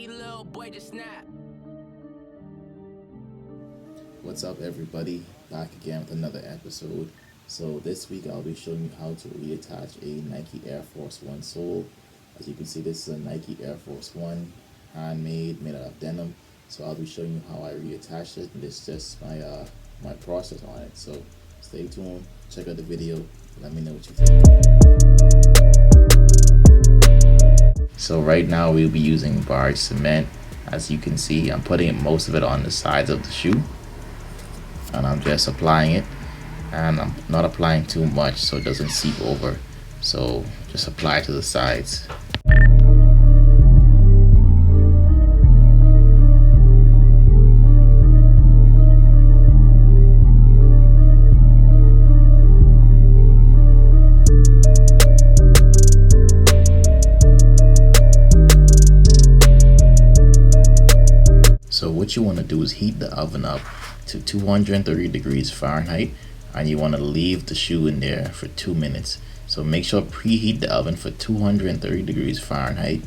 Nike little boy just snap. What's up, everybody? Back again with another episode. So this week I'll be showing you how to reattach a Nike Air Force One sole. As you can see, this is a Nike Air Force One, handmade, made out of denim. So I'll be showing you how I reattach it, and this is just my process on it. So stay tuned, check out the video, let me know what you think. So right now we'll be using barge cement. As you can see, I'm putting most of it on the sides of the shoe, and I'm just applying it, and I'm not applying too much so it doesn't seep over. So just apply to the sides. So what you want to do is heat the oven up to 230 degrees Fahrenheit, and you want to leave the shoe in there for 2 minutes. So make sure preheat the oven for 230 degrees Fahrenheit,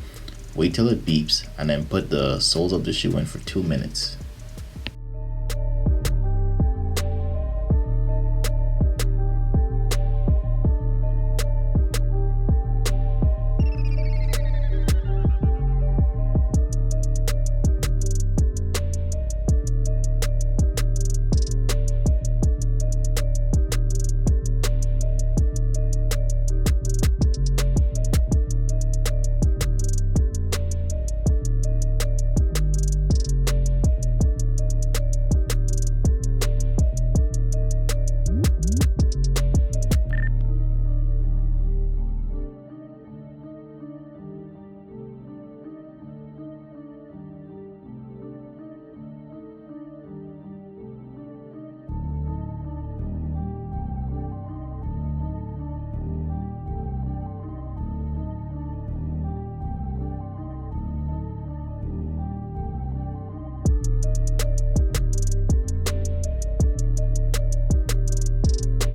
wait till it beeps, and then put the soles of the shoe in for 2 minutes.